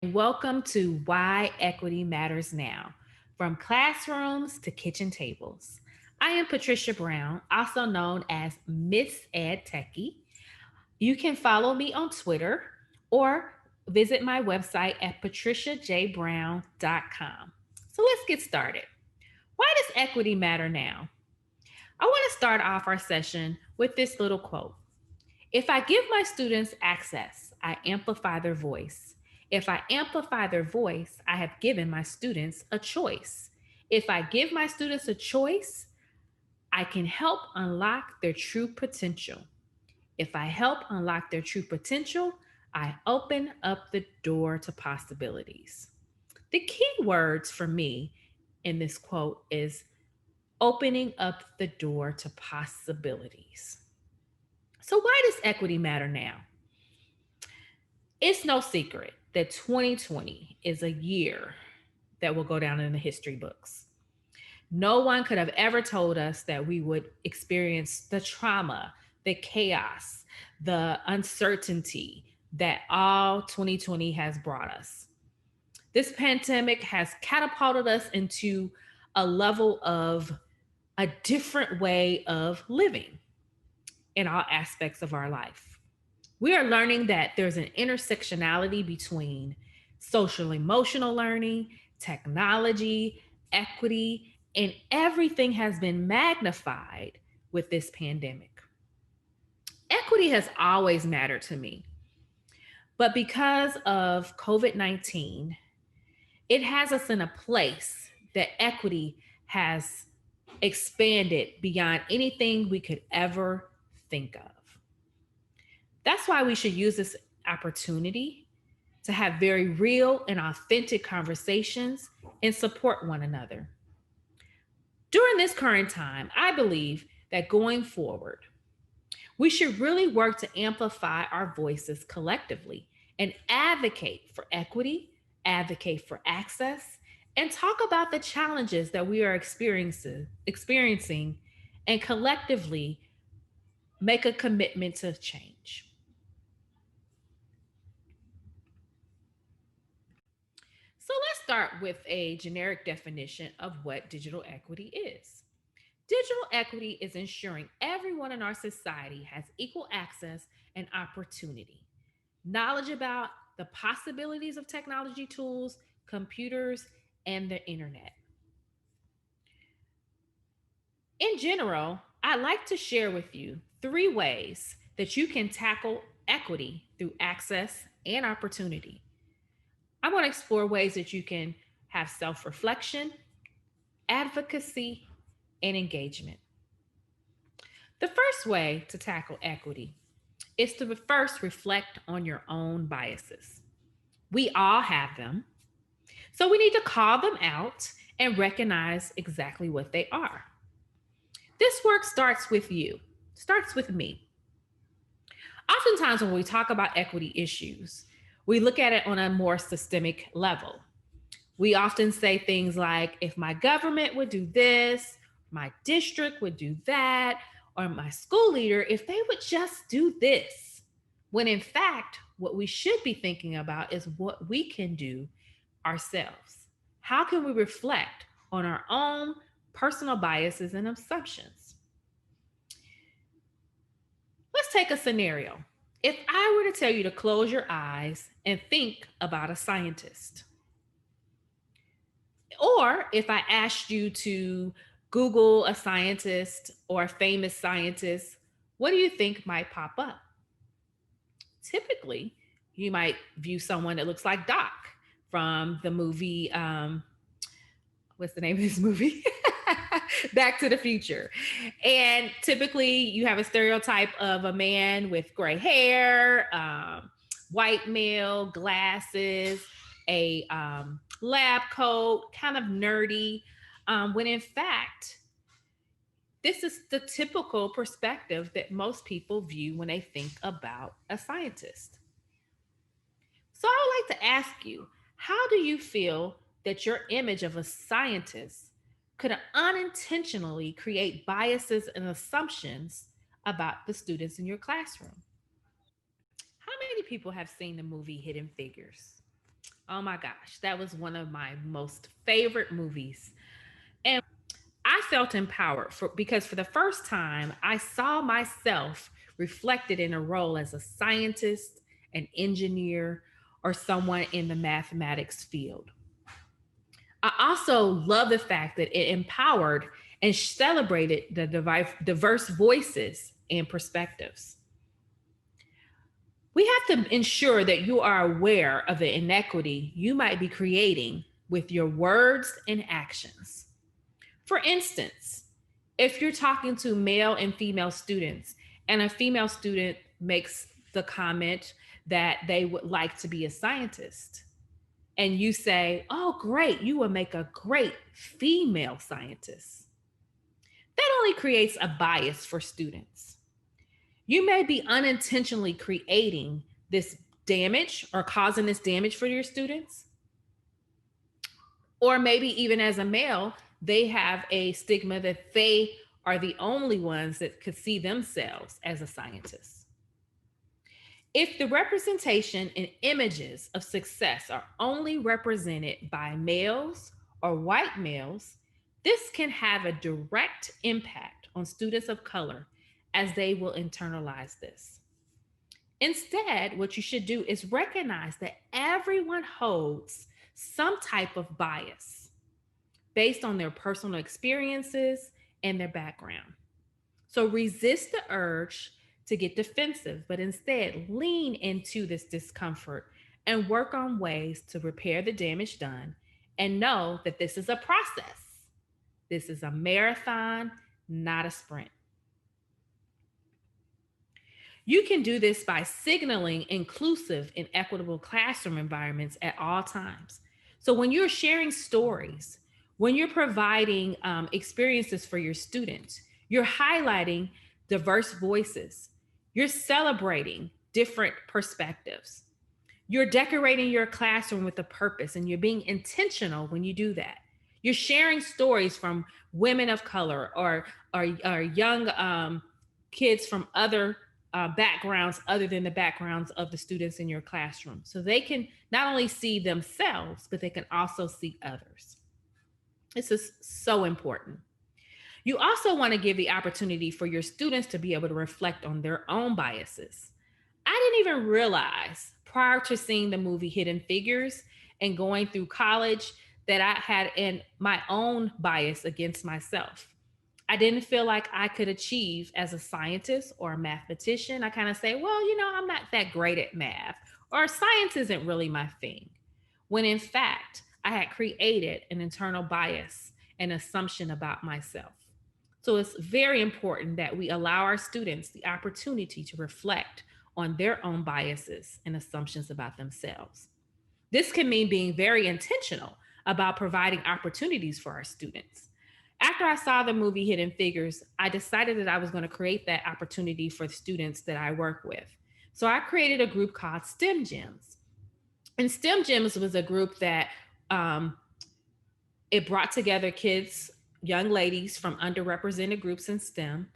Welcome to Why Equity Matters Now, from classrooms to kitchen tables. I am Patricia Brown, also known as Miss Ed Techie. You can follow me on Twitter or visit my website at patriciajbrown.com. So let's get started. Why does equity matter now? I want to start off our session with this little quote. If I give my students access, I amplify their voice. If I amplify their voice, I have given my students a choice. If I give my students a choice, I can help unlock their true potential. If I help unlock their true potential, I open up the door to possibilities. The key words for me in this quote is opening up the door to possibilities. So, why does equity matter now? It's no secret that 2020 is a year that will go down in the history books. No one could have ever told us that we would experience the trauma, the chaos, the uncertainty that all 2020 has brought us. This pandemic has catapulted us into a level of a different way of living in all aspects of our life. We are learning that there's an intersectionality between social emotional learning, technology, equity, and everything has been magnified with this pandemic. Equity has always mattered to me, but because of COVID 19, it has us in a place that equity has expanded beyond anything we could ever think of. That's why we should use this opportunity to have very real and authentic conversations and support one another. During this current time, I believe that going forward, we should really work to amplify our voices collectively and advocate for equity, advocate for access, and talk about the challenges that we are experiencing and collectively make a commitment to change. So let's start with a generic definition of what digital equity is. Digital equity is ensuring everyone in our society has equal access and opportunity, knowledge about the possibilities of technology tools, computers, and the internet. In general, I'd like to share with you three ways that you can tackle equity through access and opportunity. I want to explore ways that you can have self reflection, advocacy, and engagement. The first way to tackle equity is to first reflect on your own biases. We all have them, so we need to call them out and recognize exactly what they are. This work starts with you, starts with me. Oftentimes, when we talk about equity issues, we look at it on a more systemic level. We often say things like, if my government would do this, my district would do that, or my school leader, if they would just do this. When in fact, what we should be thinking about is what we can do ourselves. How can we reflect on our own personal biases and assumptions? Let's take a scenario. If I were to tell you to close your eyes and think about a scientist, or if I asked you to Google a scientist or a famous scientist, what do you think might pop up? Typically, you might view someone that looks like Doc from the movie. What's the name of this movie? Back to the Future. And typically, you have a stereotype of a man with gray hair, white male, glasses, a lab coat, kind of nerdy, when in fact, this is the typical perspective that most people view when they think about a scientist. So I would like to ask you, how do you feel that your image of a scientist could unintentionally create biases and assumptions about the students in your classroom? How many people have seen the movie Hidden Figures? Oh my gosh, that was one of my most favorite movies. And I felt empowered because for the first time, I saw myself reflected in a role as a scientist, an engineer, or someone in the mathematics field. I also love the fact that it empowered and celebrated the diverse voices and perspectives. We have to ensure that you are aware of the inequity you might be creating with your words and actions. For instance, if you're talking to male and female students, and a female student makes the comment that they would like to be a scientist, and you say, "Oh, great, you will make a great female scientist," that only creates a bias for students. You may be unintentionally creating this damage or causing this damage for your students. Or maybe even as a male, they have a stigma that they are the only ones that could see themselves as a scientist. If the representation and images of success are only represented by males or white males, this can have a direct impact on students of color as they will internalize this. Instead, what you should do is recognize that everyone holds some type of bias based on their personal experiences and their background. So resist the urge to get defensive, but instead lean into this discomfort and work on ways to repair the damage done, and know that this is a process. This is a marathon, not a sprint. You can do this by signaling inclusive and equitable classroom environments at all times. So, when you're sharing stories, when you're providing experiences for your students, you're highlighting diverse voices, you're celebrating different perspectives, you're decorating your classroom with a purpose, and you're being intentional when you do that. You're sharing stories from women of color or young kids from other backgrounds other than the backgrounds of the students in your classroom. So they can not only see themselves, but they can also see others. This is so important. You also want to give the opportunity for your students to be able to reflect on their own biases. I didn't even realize prior to seeing the movie Hidden Figures and going through college that I had in my own bias against myself. I didn't feel like I could achieve as a scientist or a mathematician. I kind of say, well, I'm not that great at math, or science isn't really my thing. When in fact, I had created an internal bias and assumption about myself. So it's very important that we allow our students the opportunity to reflect on their own biases and assumptions about themselves. This can mean being very intentional about providing opportunities for our students. After I saw the movie Hidden Figures, I decided that I was going to create that opportunity for the students that I work with. So I created a group called STEM Gems. And STEM Gems was a group that it brought together kids, young ladies from underrepresented groups in STEM,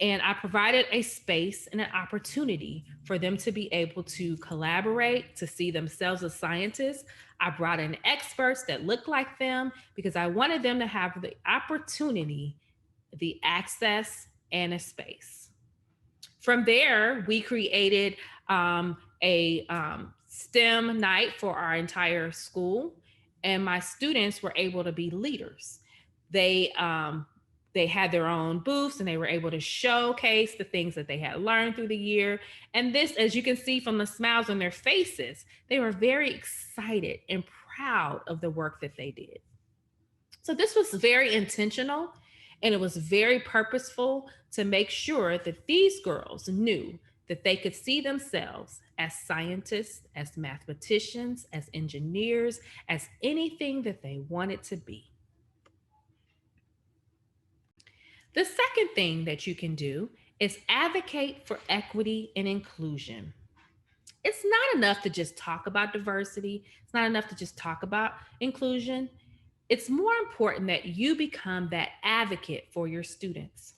and I provided a space and an opportunity for them to be able to collaborate, to see themselves as scientists. I brought in experts that looked like them because I wanted them to have the opportunity, the access, and a space. From there, we created a STEM night for our entire school, and my students were able to be leaders. They they had their own booths and they were able to showcase the things that they had learned through the year. And this, as you can see from the smiles on their faces, they were very excited and proud of the work that they did. So this was very intentional, and it was very purposeful to make sure that these girls knew that they could see themselves as scientists, as mathematicians, as engineers, as anything that they wanted to be. The second thing that you can do is advocate for equity and inclusion. It's not enough to just talk about diversity, it's not enough to just talk about inclusion. It's more important that you become that advocate for your students.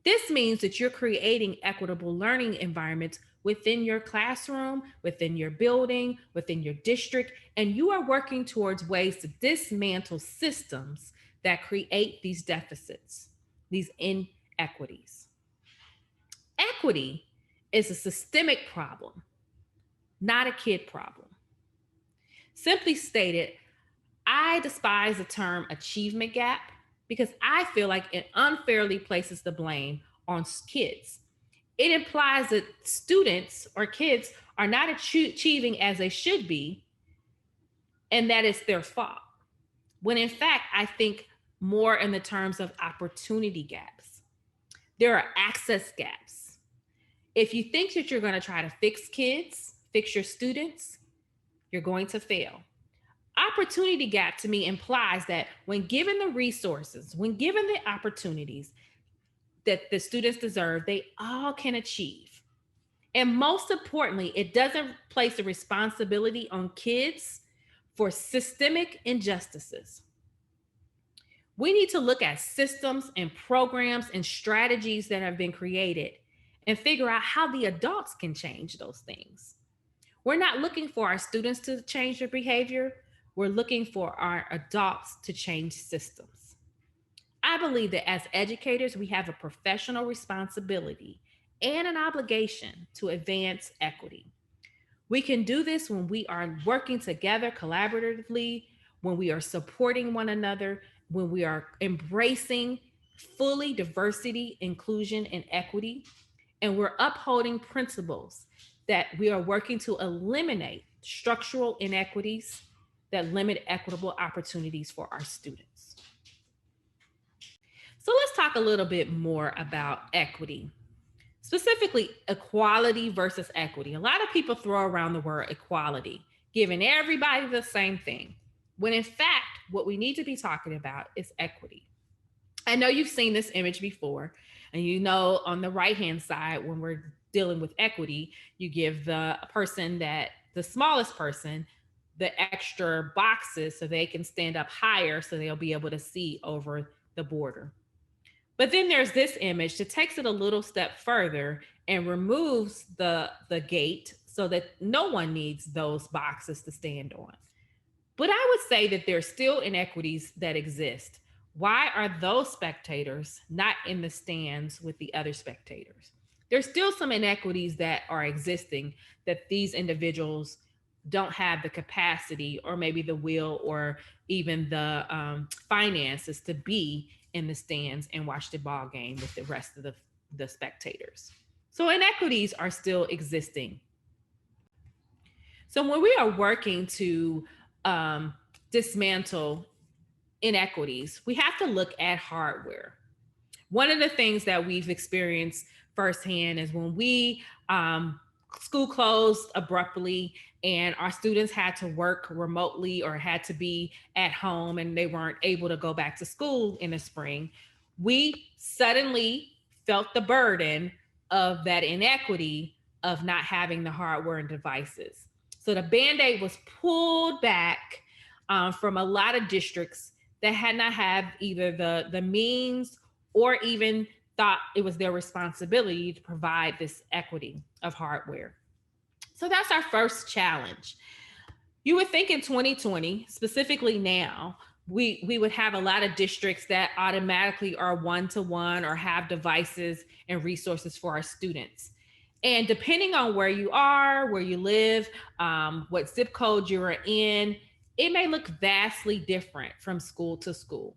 This means that you're creating equitable learning environments within your classroom, within your building, within your district, and you are working towards ways to dismantle systems that create these deficits, these inequities. Equity is a systemic problem, not a kid problem. Simply stated, I despise the term achievement gap because I feel like it unfairly places the blame on kids. It implies that students or kids are not achieving as they should be and that it's their fault. When in fact, I think more in the terms of opportunity gaps. There are access gaps. If you think that you're going to try to fix kids, fix your students, you're going to fail. Opportunity gap to me implies that when given the resources, when given the opportunities that the students deserve, they all can achieve. And most importantly, it doesn't place the responsibility on kids for systemic injustices. We need to look at systems and programs and strategies that have been created and figure out how the adults can change those things. We're not looking for our students to change their behavior. We're looking for our adults to change systems. I believe that as educators, we have a professional responsibility and an obligation to advance equity. We can do this when we are working together collaboratively, when we are supporting one another, when we are embracing fully diversity, inclusion, and equity, and we're upholding principles that we are working to eliminate structural inequities that limit equitable opportunities for our students. So let's talk a little bit more about equity, specifically equality versus equity. A lot of people throw around the word equality, giving everybody the same thing, when in fact, what we need to be talking about is equity. I know you've seen this image before, and you know on the right hand side, when we're dealing with equity, you give the smallest person, the extra boxes so they can stand up higher so they'll be able to see over the border. But then there's this image that takes it a little step further and removes the gate so that no one needs those boxes to stand on. But I would say that there's still inequities that exist. Why are those spectators not in the stands with the other spectators? There's still some inequities that are existing that these individuals don't have the capacity or maybe the will or even the finances to be in the stands and watch the ball game with the rest of the spectators. So inequities are still existing. So when we are working to dismantle inequities, we have to look at hardware. One of the things that we've experienced firsthand is when school closed abruptly and our students had to work remotely or had to be at home and they weren't able to go back to school in the spring, we suddenly felt the burden of that inequity of not having the hardware and devices. So the Band-Aid was pulled back from a lot of districts that had not had either the means or even thought it was their responsibility to provide this equity of hardware. So that's our first challenge. You would think in 2020, specifically now, we would have a lot of districts that automatically are one-to-one or have devices and resources for our students. And depending on where you are, where you live, what zip code you're in, it may look vastly different from school to school.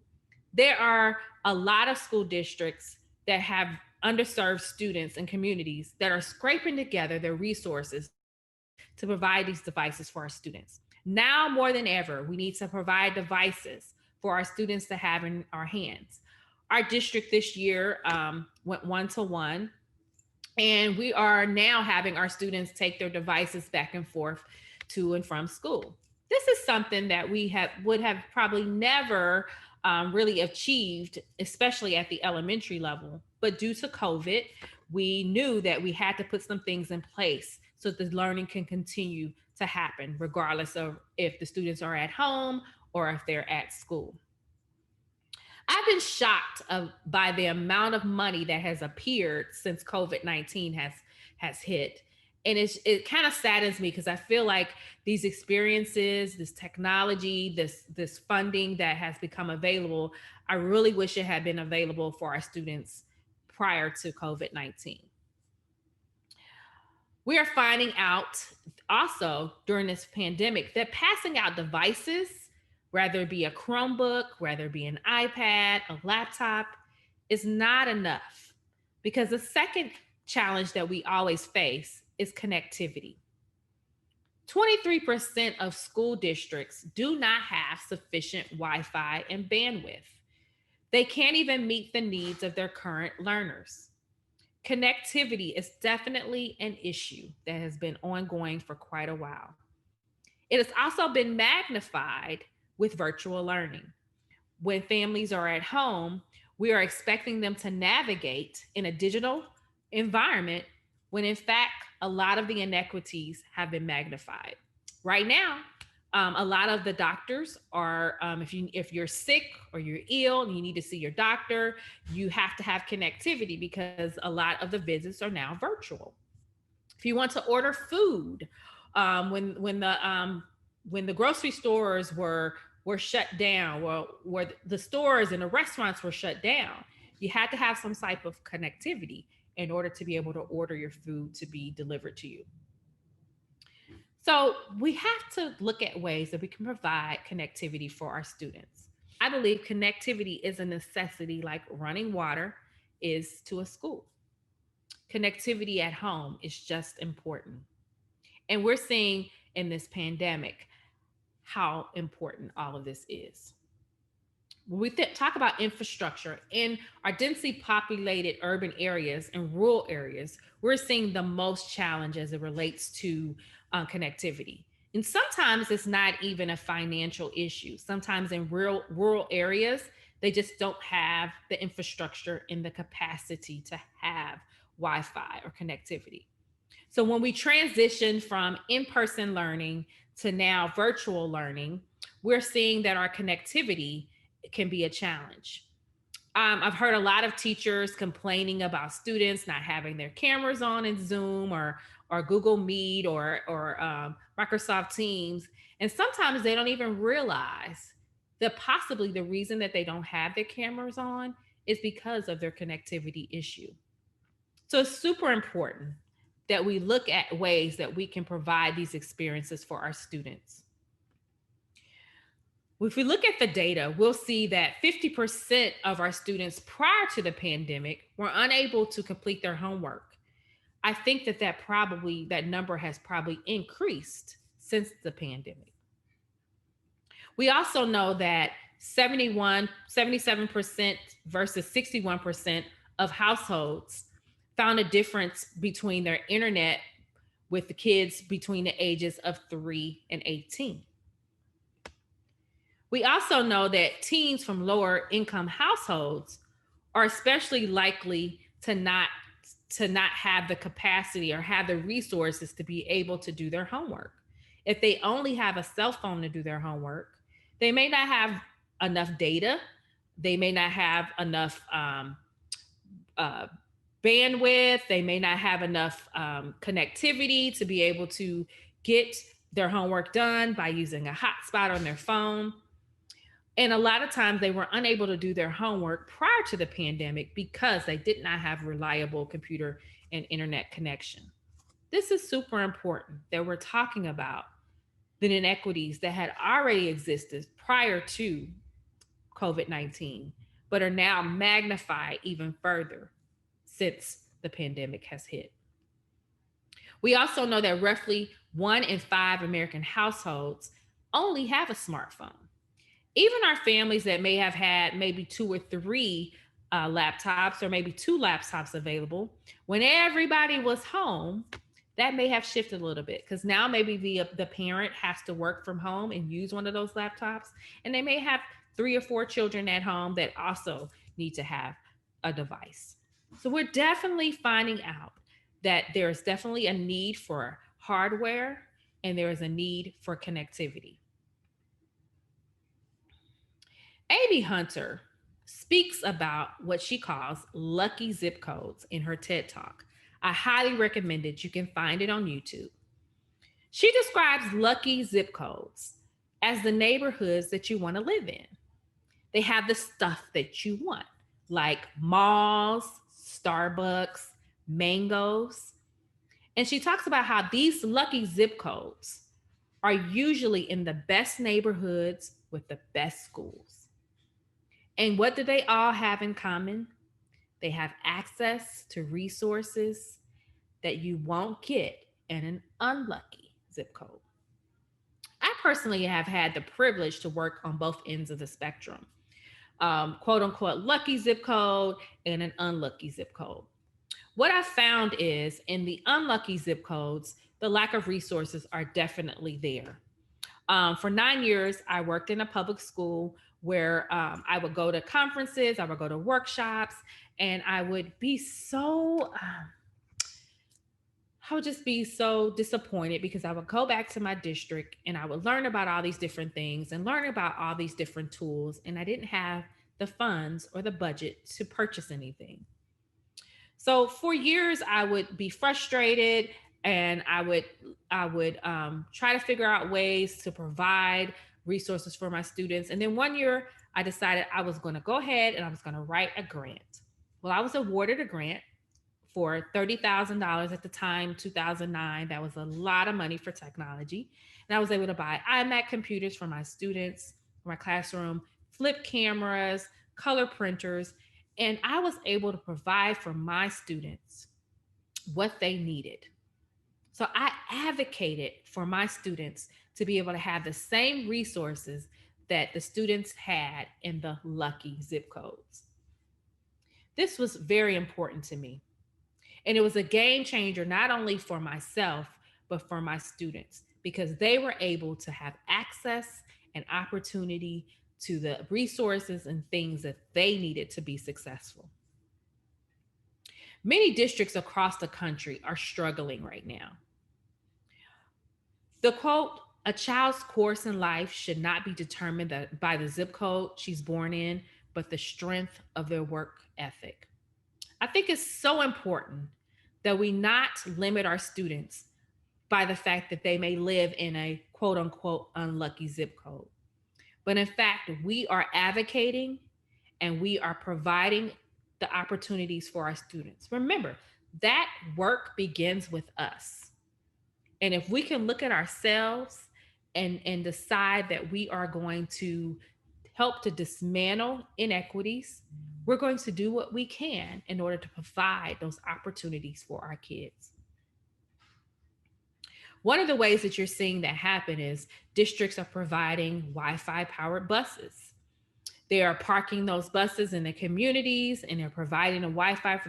There are a lot of school districts that have underserved students and communities that are scraping together their resources to provide these devices for our students. Now more than ever, we need to provide devices for our students to have in our hands. Our district this year went one-to-one, and we are now having our students take their devices back and forth to and from school. This is something that would have probably never really achieved, especially at the elementary level. But due to COVID, we knew that we had to put some things in place so that the learning can continue to happen, regardless of if the students are at home or if they're at school. I've been shocked by the amount of money that has appeared since COVID-19 has hit. And it kind of saddens me because I feel like these experiences, this technology, this funding that has become available, I really wish it had been available for our students prior to COVID-19. We are finding out also during this pandemic that passing out devices, whether it be a Chromebook, whether it be an iPad, a laptop, is not enough. Because the second challenge that we always face is connectivity. 23% of school districts do not have sufficient Wi Fi and bandwidth. They can't even meet the needs of their current learners. Connectivity is definitely an issue that has been ongoing for quite a while. It has also been magnified with virtual learning. When families are at home, we are expecting them to navigate in a digital environment when, in fact, a lot of the inequities have been magnified. Right now, a lot of the doctors are, if you're sick or you're ill and you need to see your doctor, you have to have connectivity because a lot of the visits are now virtual. If you want to order food, when the grocery stores were shut down, where the stores and the restaurants were shut down, you had to have some type of connectivity in order to be able to order your food to be delivered to you. So we have to look at ways that we can provide connectivity for our students. I believe connectivity is a necessity like running water is to a school. Connectivity at home is just important. And we're seeing in this pandemic how important all of this is. When we talk about infrastructure in our densely populated urban areas and rural areas, we're seeing the most challenge as it relates to connectivity. And sometimes it's not even a financial issue. Sometimes in rural areas, they just don't have the infrastructure and the capacity to have Wi Fi or connectivity. So when we transition from in person learning to now virtual learning, we're seeing that our connectivity can be a challenge. I've heard a lot of teachers complaining about students not having their cameras on in Zoom or Google Meet or Microsoft Teams, and sometimes they don't even realize that possibly the reason that they don't have their cameras on is because of their connectivity issue. So it's super important that we look at ways that we can provide these experiences for our students. If we look at the data, we'll see that 50% of our students prior to the pandemic were unable to complete their homework. I think that number has probably increased since the pandemic. We also know that 77% versus 61% of households found a difference between their internet with the kids between the ages of 3 and 18. We also know that teens from lower income households are especially likely to not have the capacity or have the resources to be able to do their homework. If they only have a cell phone to do their homework, they may not have enough data. They may not have enough uh, bandwidth. They may not have enough connectivity to be able to get their homework done by using a hotspot on their phone. And a lot of times they were unable to do their homework prior to the pandemic because they did not have reliable computer and internet connection. This is super important that we're talking about the inequities that had already existed prior to COVID-19, but are now magnified even further since the pandemic has hit. We also know that roughly 1 in 5 American households only have a smartphone. Even our families that may have had maybe 2 or 3 laptops or maybe 2 laptops available, when everybody was home, that may have shifted a little bit because now maybe the parent has to work from home and use one of those laptops, and they may have 3 or 4 children at home that also need to have a device. So we're definitely finding out that there's definitely a need for hardware and there is a need for connectivity. A.B. Hunter speaks about what she calls lucky zip codes in her TED Talk. I highly recommend it. You can find it on YouTube. She describes lucky zip codes as the neighborhoods that you want to live in. They have the stuff that you want, like malls, Starbucks, mangoes. And she talks about how these lucky zip codes are usually in the best neighborhoods with the best schools. And what do they all have in common? They have access to resources that you won't get in an unlucky zip code. I personally have had the privilege to work on both ends of the spectrum, quote unquote, lucky zip code and an unlucky zip code. What I found is in the unlucky zip codes, the lack of resources are definitely there. For 9 years, I worked in a public school where I would go to conferences, I would go to workshops, and I would just be so disappointed because I would go back to my district and I would learn about all these different things and learn about all these different tools, and I didn't have the funds or the budget to purchase anything. So for years, I would be frustrated, and I would try to figure out ways to provide resources for my students. And then one year, I decided I was going to go ahead and I was going to write a grant. Well, I was awarded a grant for $30,000 at the time, 2009. That was a lot of money for technology. And I was able to buy iMac computers for my students, for my classroom, flip cameras, color printers, and I was able to provide for my students what they needed. So I advocated for my students to be able to have the same resources that the students had in the lucky zip codes. This was very important to me. And it was a game changer, not only for myself, but for my students, because they were able to have access and opportunity to the resources and things that they needed to be successful. Many districts across the country are struggling right now. The quote, a child's course in life should not be determined by the zip code she's born in, but the strength of their work ethic. I think it's so important that we not limit our students by the fact that they may live in a quote unquote unlucky zip code. But in fact, we are advocating and we are providing the opportunities for our students. Remember, that work begins with us. And if we can look at ourselves and decide that we are going to help to dismantle inequities, we're going to do what we can in order to provide those opportunities for our kids. One of the ways that you're seeing that happen is districts are providing Wi-Fi powered buses. They are parking those buses in the communities and they're providing a Wi-Fi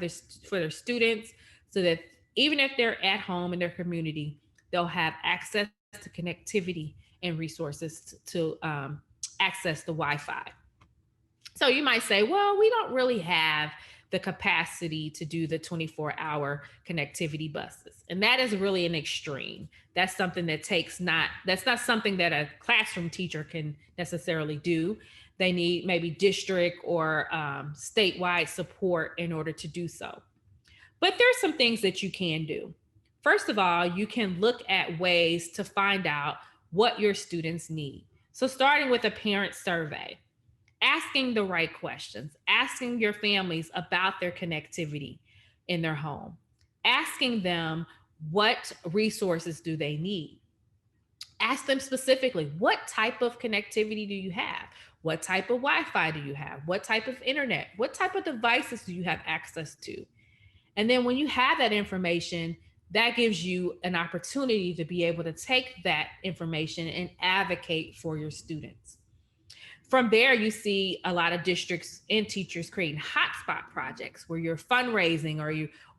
for their students so that even if they're at home in their community, they'll have access to connectivity and resources to access the Wi-Fi. So you might say, well, we don't really have the capacity to do the 24-hour connectivity buses. And that is really an extreme. That's something that's not something that a classroom teacher can necessarily do. They need maybe district or statewide support in order to do so. But there's some things that you can do. First of all, you can look at ways to find out what your students need. So starting with a parent survey, asking the right questions, asking your families about their connectivity in their home, asking them what resources do they need. Ask them specifically, what type of connectivity do you have? What type of Wi-Fi do you have? What type of internet? What type of devices do you have access to? And then when you have that information, that gives you an opportunity to be able to take that information and advocate for your students. From there, you see a lot of districts and teachers creating hotspot projects where you're fundraising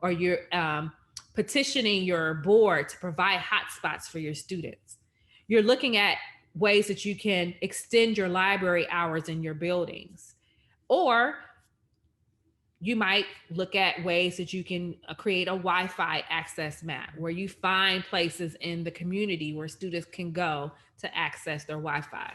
or you're petitioning your board to provide hotspots for your students. You're looking at ways that you can extend your library hours in your buildings, or you might look at ways that you can create a Wi-Fi access map where you find places in the community where students can go to access their Wi-Fi.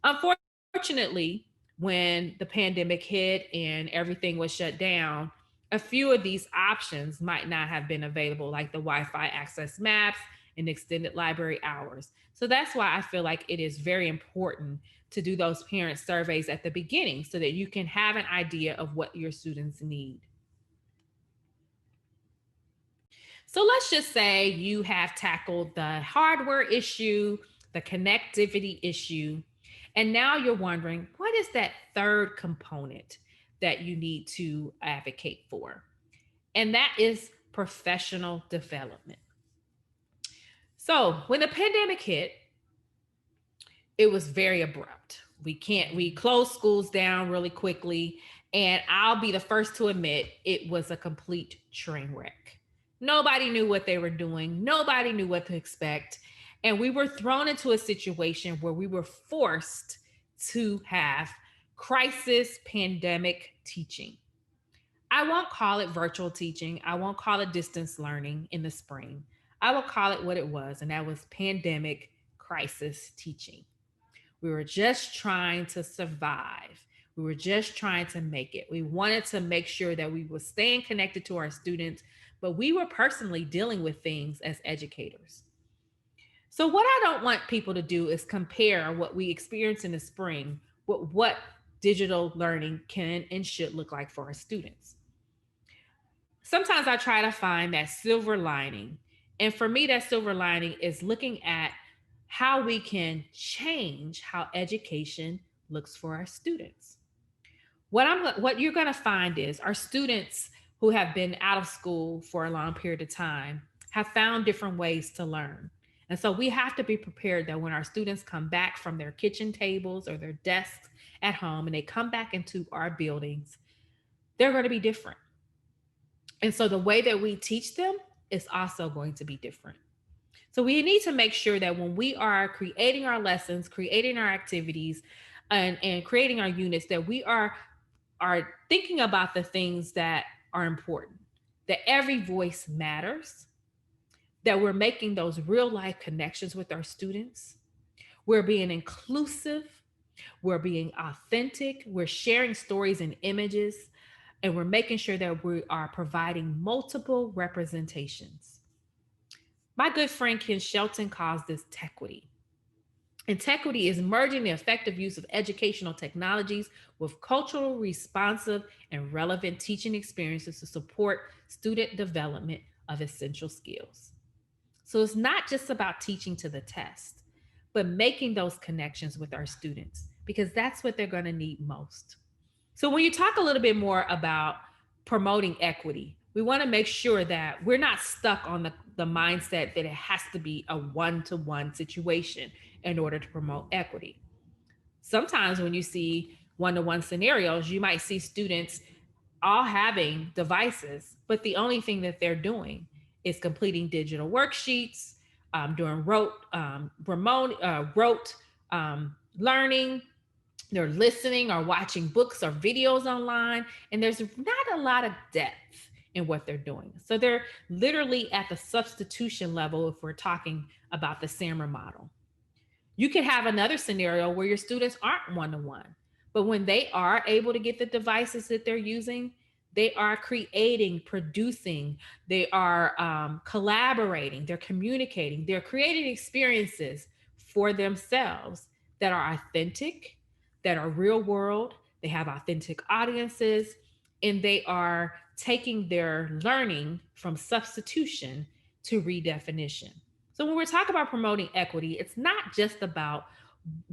Unfortunately, when the pandemic hit and everything was shut down, a few of these options might not have been available, like the Wi Fi access maps and extended library hours. So that's why I feel like it is very important to do those parent surveys at the beginning so that you can have an idea of what your students need. So let's just say you have tackled the hardware issue, the connectivity issue, and now you're wondering what is that third component that you need to advocate for? And that is professional development. So when the pandemic hit, it was very abrupt. We closed schools down really quickly. And I'll be the first to admit it was a complete train wreck. Nobody knew what they were doing, nobody knew what to expect. And we were thrown into a situation where we were forced to have crisis pandemic teaching. I won't call it virtual teaching. I won't call it distance learning in the spring. I will call it what it was, and that was pandemic crisis teaching. We were just trying to survive. We were just trying to make it. We wanted to make sure that we were staying connected to our students, but we were personally dealing with things as educators. So, what I don't want people to do is compare what we experienced in the spring with what digital learning can and should look like for our students. Sometimes I try to find that silver lining. And for me, that silver lining is looking at how we can change how education looks for our students. What you're going to find is our students who have been out of school for a long period of time have found different ways to learn. And so we have to be prepared that when our students come back from their kitchen tables or their desks at home and they come back into our buildings, they're going to be different. And so the way that we teach them is also going to be different. So we need to make sure that when we are creating our lessons, creating our activities, and creating our units, that we are thinking about the things that are important, that every voice matters, that we're making those real life connections with our students. We're being inclusive, we're being authentic, we're sharing stories and images, and we're making sure that we are providing multiple representations. My good friend Ken Shelton calls this TECHQUITY. And TECHQUITY is merging the effective use of educational technologies with cultural, responsive, and relevant teaching experiences to support student development of essential skills. So it's not just about teaching to the test, but making those connections with our students because that's what they're going to need most. So when you talk a little bit more about promoting equity, we want to make sure that we're not stuck on the mindset that it has to be a one-to-one situation in order to promote equity. Sometimes when you see one-to-one scenarios, you might see students all having devices, but the only thing that they're doing is completing digital worksheets, doing rote learning. They're listening or watching books or videos online, and there's not a lot of depth in what they're doing. So they're literally at the substitution level if we're talking about the SAMR model. You could have another scenario where your students aren't one to one, but when they are able to get the devices that they're using, they are creating, producing, they are collaborating, they're communicating, they're creating experiences for themselves that are authentic, that are real world, they have authentic audiences, and they are taking their learning from substitution to redefinition. So when we're talking about promoting equity, it's not just about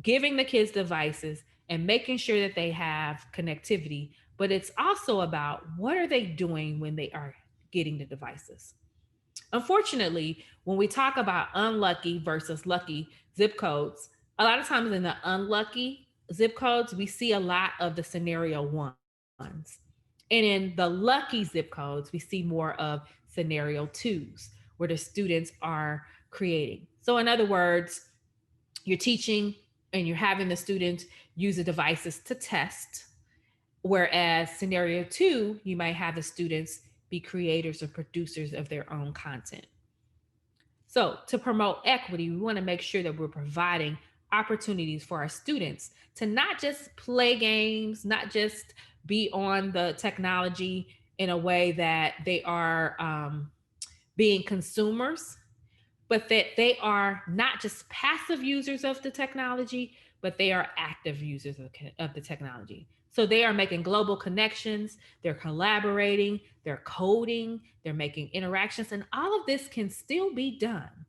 giving the kids devices and making sure that they have connectivity, but it's also about what are they doing when they are getting the devices. Unfortunately, when we talk about unlucky versus lucky zip codes, a lot of times in the unlucky zip codes, we see a lot of the scenario ones. And in the lucky zip codes, we see more of scenario twos, where the students are creating. So, in other words, you're teaching and you're having the students use the devices to test. Whereas scenario two, you might have the students be creators or producers of their own content. So, to promote equity, we want to make sure that we're providing opportunities for our students to not just play games, not just be on the technology in a way that they are being consumers, but that they are not just passive users of the technology, but they are active users of the technology. So they are making global connections, they're collaborating, they're coding, they're making interactions, and all of this can still be done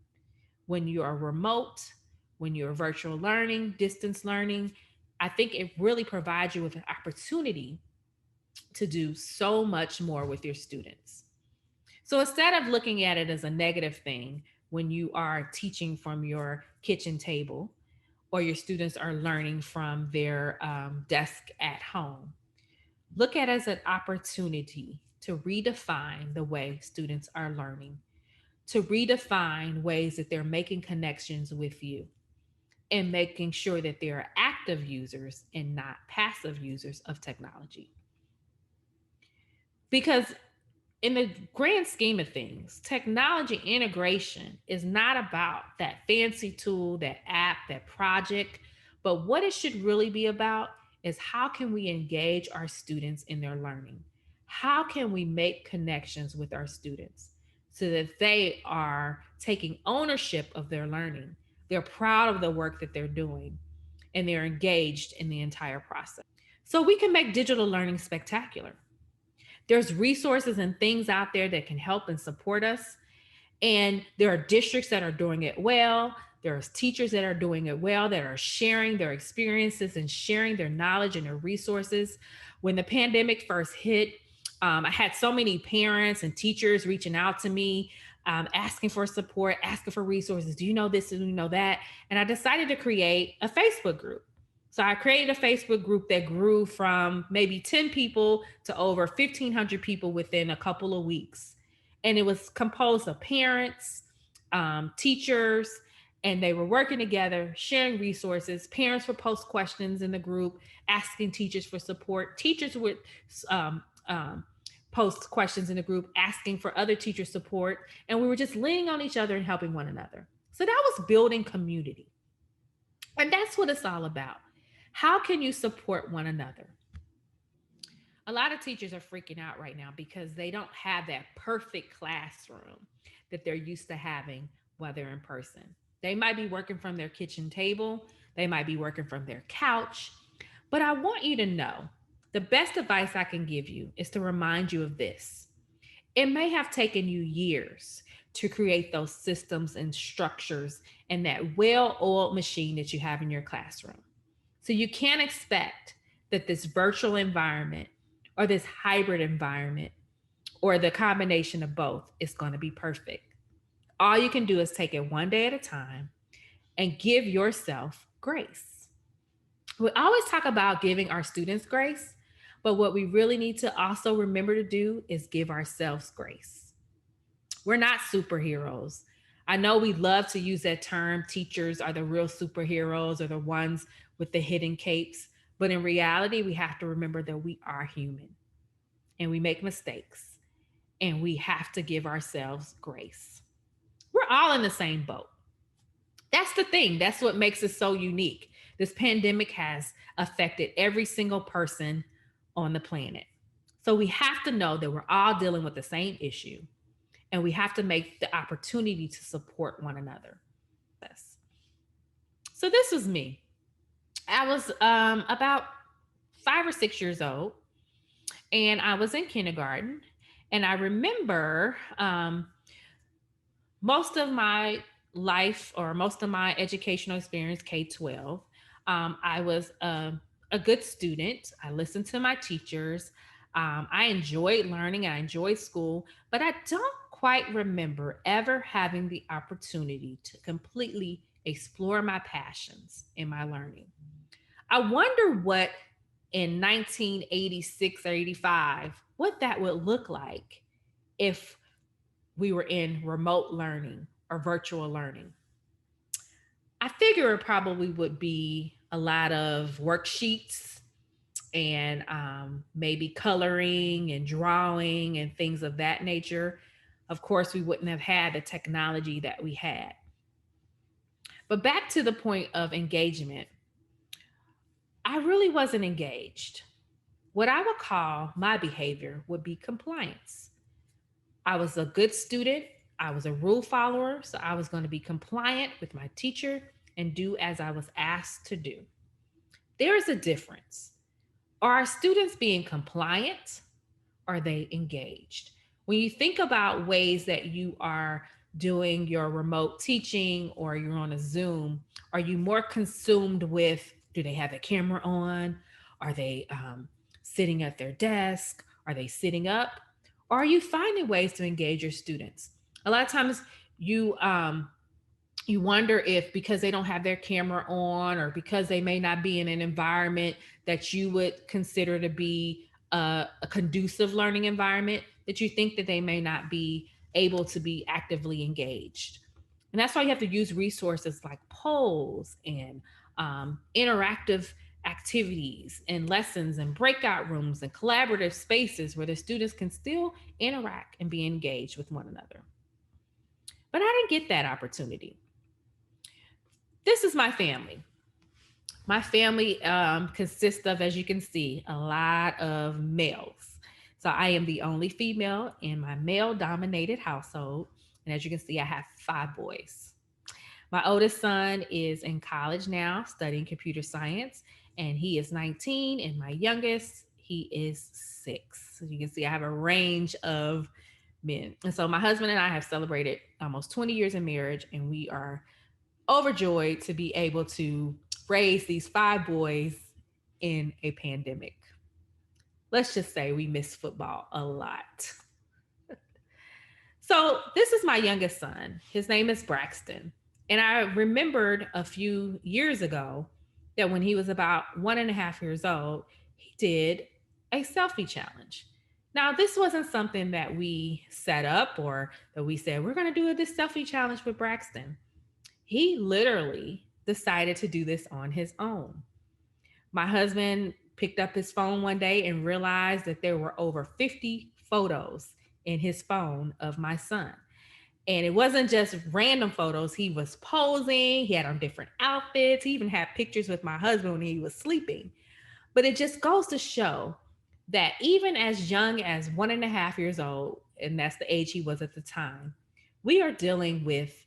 when you are remote, when you're virtual learning, distance learning. I think it really provides you with an opportunity to do so much more with your students. So instead of looking at it as a negative thing when you are teaching from your kitchen table or your students are learning from their desk at home, look at it as an opportunity to redefine the way students are learning, to redefine ways that they're making connections with you and making sure that they are active users and not passive users of technology. Because in the grand scheme of things, technology integration is not about that fancy tool, that app, that project, but what it should really be about is how can we engage our students in their learning? How can we make connections with our students so that they are taking ownership of their learning? They're proud of the work that they're doing and they're engaged in the entire process. So we can make digital learning spectacular. There's resources and things out there that can help and support us. And there are districts that are doing it well. There's teachers that are doing it well, that are sharing their experiences and sharing their knowledge and their resources. When the pandemic first hit, I had so many parents and teachers reaching out to me, asking for support, asking for resources. Do you know this? Do you know that? And I decided to create a Facebook group. So I created a Facebook group that grew from maybe 10 people to over 1,500 people within a couple of weeks. And it was composed of parents, teachers, and they were working together, sharing resources. Parents would post questions in the group, asking teachers for support. Teachers would um, um, post questions in the group, asking for other teacher support. And we were just leaning on each other and helping one another. So that was building community. And that's what it's all about. How can you support one another? A lot of teachers are freaking out right now because they don't have that perfect classroom that they're used to having while they're in person. They might be working from their kitchen table, they might be working from their couch. But I want you to know the best advice I can give you is to remind you of this. It may have taken you years to create those systems and structures and that well oiled machine that you have in your classroom. So you can't expect that this virtual environment or this hybrid environment or the combination of both is going to be perfect. All you can do is take it one day at a time and give yourself grace. We always talk about giving our students grace, but what we really need to also remember to do is give ourselves grace. We're not superheroes. I know we love to use that term, teachers are the real superheroes or the ones with the hidden capes. But in reality, we have to remember that we are human and we make mistakes and we have to give ourselves grace. We're all in the same boat. That's the thing. That's what makes it so unique. This pandemic has affected every single person on the planet. So we have to know that we're all dealing with the same issue and we have to make the opportunity to support one another. So this was me. I was about 5 or 6 years old, and I was in kindergarten. And I remember most of my life or most of my educational experience, K 12, I was a good student. I listened to my teachers. I enjoyed learning. I enjoyed school, but I don't quite remember ever having the opportunity to completely explore my passions in my learning. I wonder what in 1986 or 85, what that would look like if we were in remote learning or virtual learning. I figure it probably would be a lot of worksheets and maybe coloring and drawing and things of that nature. Of course, we wouldn't have had the technology that we had. But back to the point of engagement, I really wasn't engaged. What I would call my behavior would be compliance. I was a good student. I was a rule follower. So I was going to be compliant with my teacher and do as I was asked to do. There is a difference. Are our students being compliant? Are they engaged? When you think about ways that you are doing your remote teaching or you're on a Zoom, are you more consumed with do they have a camera on? Are they sitting at their desk? Are they sitting up? Or are you finding ways to engage your students? A lot of times you wonder if because they don't have their camera on or because they may not be in an environment that you would consider to be a conducive learning environment, that you think that they may not be able to be actively engaged. And that's why you have to use resources like polls and interactive activities and lessons and breakout rooms and collaborative spaces where the students can still interact and be engaged with one another. But I didn't get that opportunity. This is my family. My family consists of, as you can see, a lot of males. So I am the only female in my male dominated household. And as you can see, I have 5 boys. My oldest son is in college now studying computer science, and he is 19. And my youngest, he is 6. So you can see I have a range of men. And so my husband and I have celebrated almost 20 years in marriage, and we are overjoyed to be able to raise these 5 boys in a pandemic. Let's just say we miss football a lot. So, this is my youngest son. His name is Braxton. And I remembered a few years ago that when he was about 1.5 years old, he did a selfie challenge. Now, this wasn't something that we set up or that we said, we're going to do this selfie challenge with Braxton. He literally decided to do this on his own. My husband picked up his phone one day and realized that there were over 50 photos in his phone of my son. And it wasn't just random photos. He was posing, he had on different outfits. He even had pictures with my husband when he was sleeping. But it just goes to show that even as young as 1.5 years old, and that's the age he was at the time, we are dealing with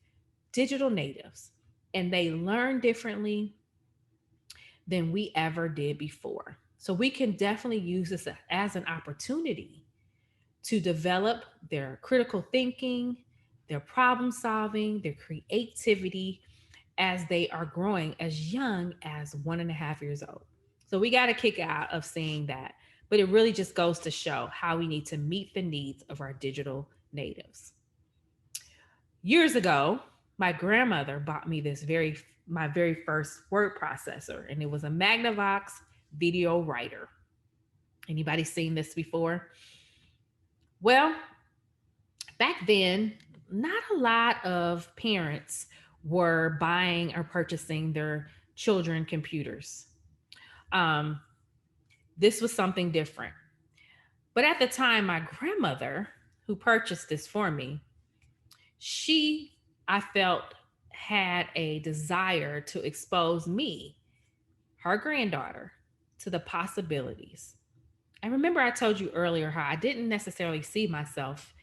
digital natives, and they learn differently than we ever did before. So we can definitely use this as an opportunity to develop their critical thinking, their problem solving, their creativity as they are growing as young as 1.5 years old. So we got a kick out of seeing that. But it really just goes to show how we need to meet the needs of our digital natives. Years ago, my grandmother bought me my very first word processor, and it was a Magnavox video writer. Anybody seen this before? Well, back then, not a lot of parents were buying or purchasing their children computers. Um, this was something different. But at the time, my grandmother, who purchased this for me, she, I felt, had a desire to expose me, her granddaughter, to the possibilities. I remember I told you earlier how I didn't necessarily see myself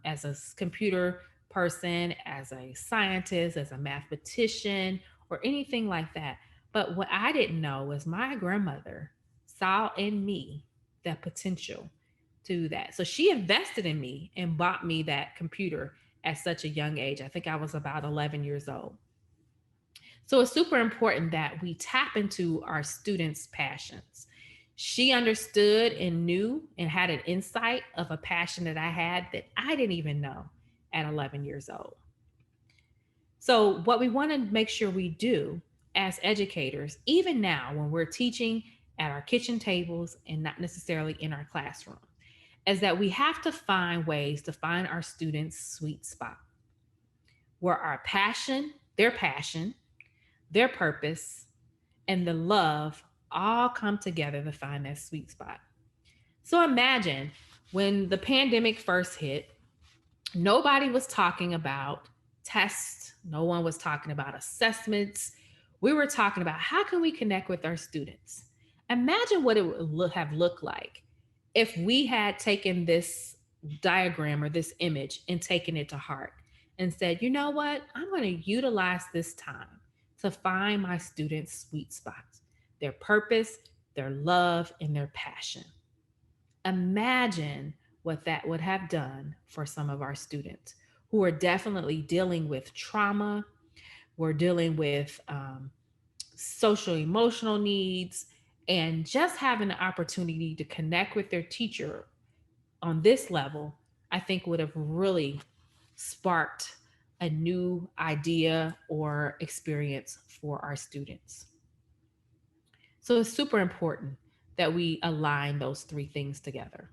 as a computer person, as a scientist, as a mathematician, or anything like that. But what I didn't know was my grandmother saw in me that potential to do that. So she invested in me and bought me that computer at such a young age. I think I was about 11 years old. So it's super important that we tap into our students' passions. She understood and knew and had an insight of a passion that I had that I didn't even know at 11 years old. So, what we want to make sure we do as educators, even now when we're teaching at our kitchen tables and not necessarily in our classroom, is that we have to find ways to find our students' sweet spot where our passion, their purpose, and the love all come together to find that sweet spot. So imagine when the pandemic first hit, nobody was talking about tests No one was talking about assessments. We were talking about how can we connect with our students. Imagine what it would have looked like if we had taken this diagram or this image and taken it to heart and said, you know what, I'm going to utilize this time to find my students' sweet spots, their purpose, their love, and their passion. Imagine what that would have done for some of our students who are definitely dealing with trauma, we're dealing with social emotional needs, and just having the opportunity to connect with their teacher on this level, I think would have really sparked a new idea or experience for our students. So it's super important that we align those three things together.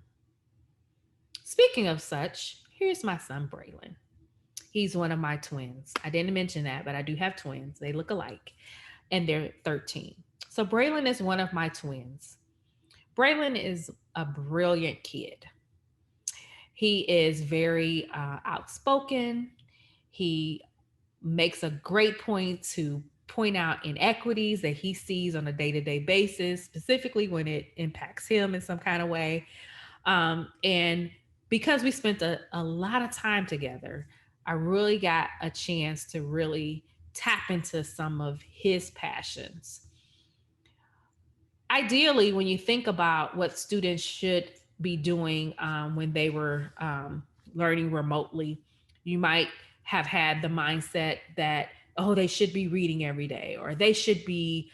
Speaking of such, here's my son, Braylon. He's one of my twins. I didn't mention that, but I do have twins. They look alike, and they're 13. So Braylon is one of my twins. Braylon is a brilliant kid. He is very outspoken. He makes a great point to point out inequities that he sees on a day to day basis, specifically when it impacts him in some kind of way. And because we spent a lot of time together, I really got a chance to really tap into some of his passions. Ideally, when you think about what students should be doing when they were learning remotely, you might have had the mindset that, oh, they should be reading every day, or they should be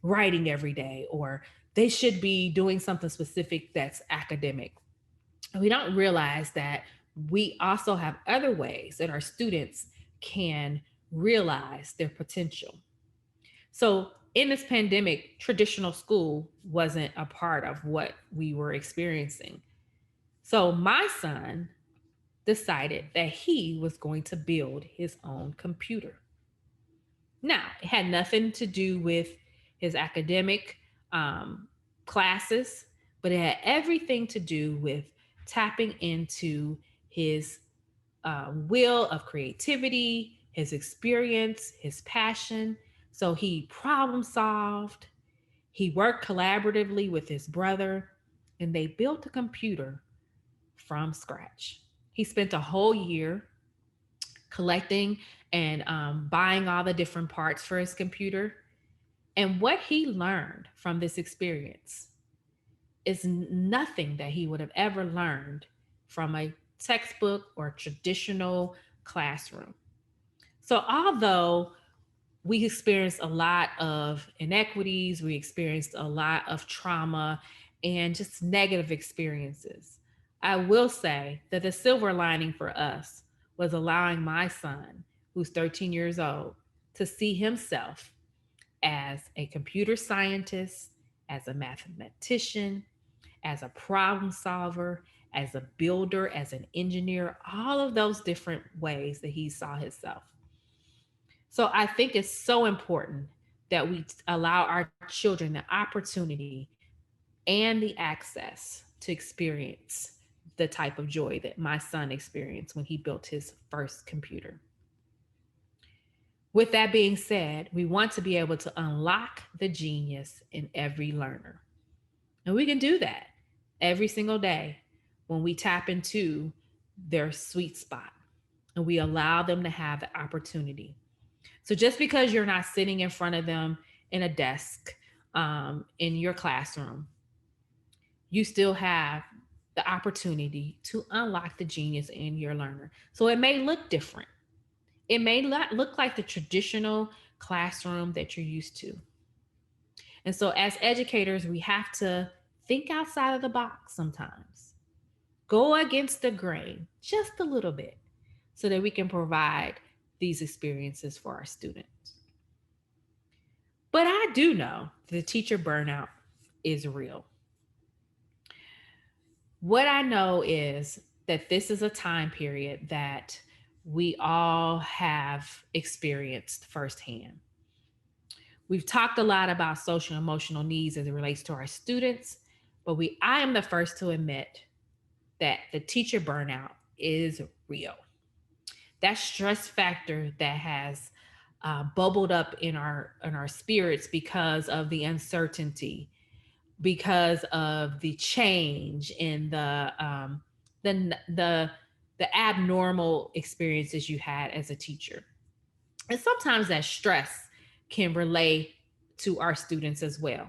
writing every day, or they should be doing something specific that's academic. And we don't realize that we also have other ways that our students can realize their potential. So, in this pandemic, traditional school wasn't a part of what we were experiencing. So, my son decided that he was going to build his own computer. Now, it had nothing to do with his academic classes, but it had everything to do with tapping into his will of creativity, his experience, his passion. So he problem solved, he worked collaboratively with his brother, and they built a computer from scratch. He spent a whole year collecting and buying all the different parts for his computer. And what he learned from this experience is nothing that he would have ever learned from a textbook or traditional classroom. So, although we experienced a lot of inequities, we experienced a lot of trauma and just negative experiences, I will say that the silver lining for us was allowing my son, who's 13 years old, to see himself as a computer scientist, as a mathematician, as a problem solver, as a builder, as an engineer, all of those different ways that he saw himself. So I think it's so important that we allow our children the opportunity and the access to experience the type of joy that my son experienced when he built his first computer. With that being said, we want to be able to unlock the genius in every learner. And we can do that every single day when we tap into their sweet spot and we allow them to have the opportunity. So just because you're not sitting in front of them in a desk in your classroom, you still have the opportunity to unlock the genius in your learner. So it may look different. It may not look like the traditional classroom that you're used to. And so, as educators, we have to think outside of the box sometimes, go against the grain just a little bit so that we can provide these experiences for our students. But I do know the teacher burnout is real. What I know is that this is a time period that we all have experienced firsthand. We've talked a lot about social and emotional needs as it relates to our students, but I am the first to admit that the teacher burnout is real. That stress factor that has bubbled up in our spirits because of the uncertainty, because of the change in the the the abnormal experiences you had as a teacher. And sometimes that stress can relate to our students as well.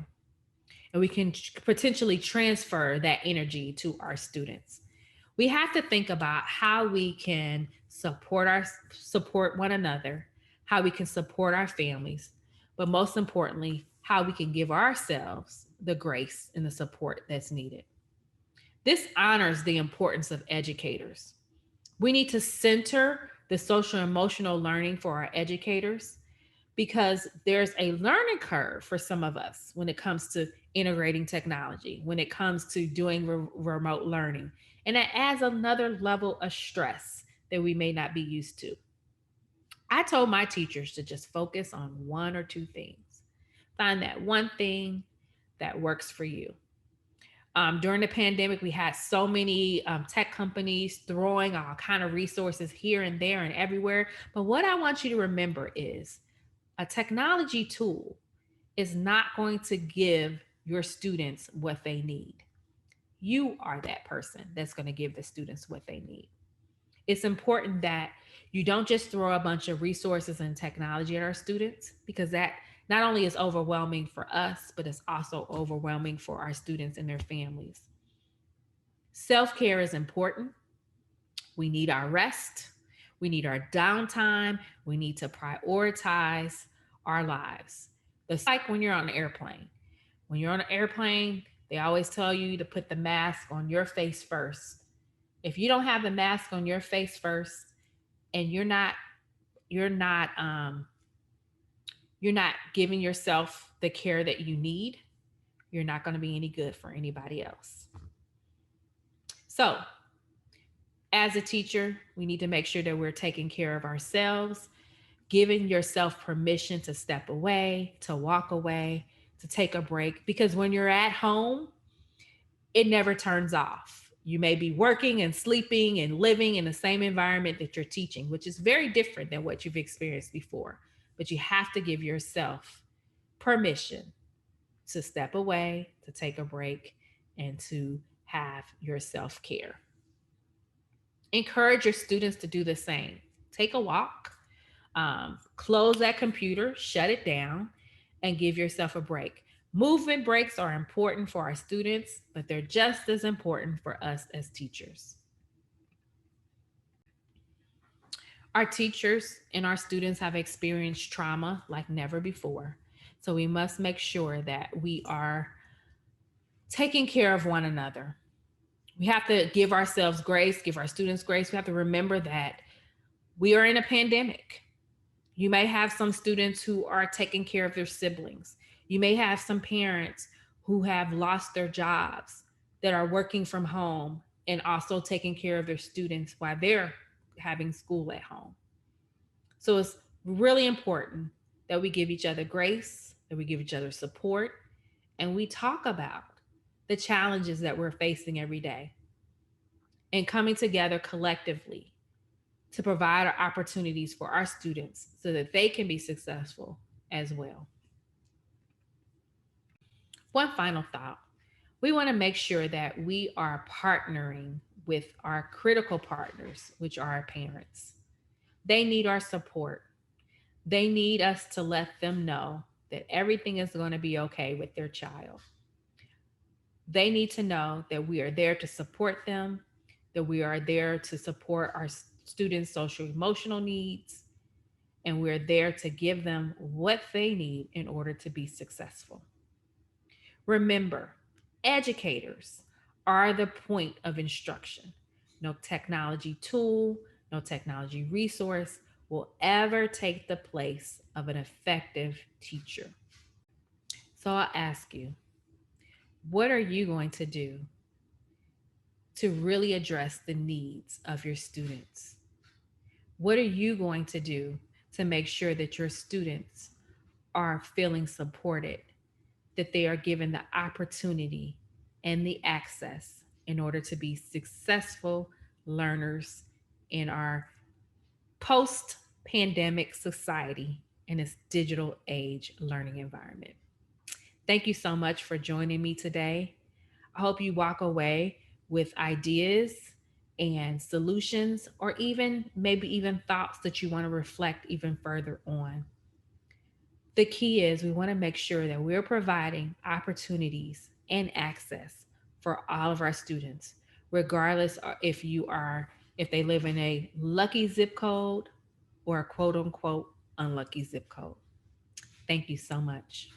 And we can potentially transfer that energy to our students. We have to think about how we can support one another, how we can support our families, but most importantly, how we can give ourselves the grace and the support that's needed. This honors the importance of educators. We need to center the social emotional learning for our educators because there's a learning curve for some of us when it comes to integrating technology, when it comes to doing remote learning. And that adds another level of stress that we may not be used to. I told my teachers to just focus on one or two things. Find that one thing that works for you. During the pandemic, we had so many tech companies throwing all kind of resources here and there and everywhere. But what I want you to remember is a technology tool is not going to give your students what they need. You are that person that's going to give the students what they need. It's important that you don't just throw a bunch of resources and technology at our students because that not only is overwhelming for us, but it's also overwhelming for our students and their families. Self care is important. We need our rest, we need our downtime, we need to prioritize our lives. It's like when you're on an airplane. When you're on an airplane, they always tell you to put the mask on your face first. If you don't have the mask on your face first and you're not you're not giving yourself the care that you need, you're not going to be any good for anybody else. So, as a teacher, we need to make sure that we're taking care of ourselves, giving yourself permission to step away, to walk away, to take a break. Because when you're at home, it never turns off. You may be working and sleeping and living in the same environment that you're teaching, which is very different than what you've experienced before. But you have to give yourself permission to step away, to take a break, and to have your self care. Encourage your students to do the same. Take a walk, close that computer, shut it down, and give yourself a break. Movement breaks are important for our students, but they're just as important for us as teachers. Our teachers and our students have experienced trauma like never before. So we must make sure that we are taking care of one another. We have to give ourselves grace, give our students grace. We have to remember that we are in a pandemic. You may have some students who are taking care of their siblings. You may have some parents who have lost their jobs that are working from home and also taking care of their students while they're having school at home. So it's really important that we give each other grace, that we give each other support, and we talk about the challenges that we're facing every day and coming together collectively to provide opportunities for our students so that they can be successful as well. One final thought: we want to make sure that we are partnering with our critical partners, which are our parents. They need our support. They need us to let them know that everything is going to be okay with their child. They need to know that we are there to support them, that we are there to support our students' social emotional needs, and we're there to give them what they need in order to be successful. Remember, educators are the point of instruction. No technology tool, no technology resource will ever take the place of an effective teacher. So I'll ask you, what are you going to do to really address the needs of your students? What are you going to do to make sure that your students are feeling supported, that they are given the opportunity and the access in order to be successful learners in our post pandemic society and its digital age learning environment. Thank you so much for joining me today. I hope you walk away with ideas and solutions, or even maybe even thoughts that you want to reflect even further on. The key is we want to make sure that we're providing opportunities and access for all of our students, regardless if they live in a lucky zip code or a quote unquote unlucky zip code. Thank you so much.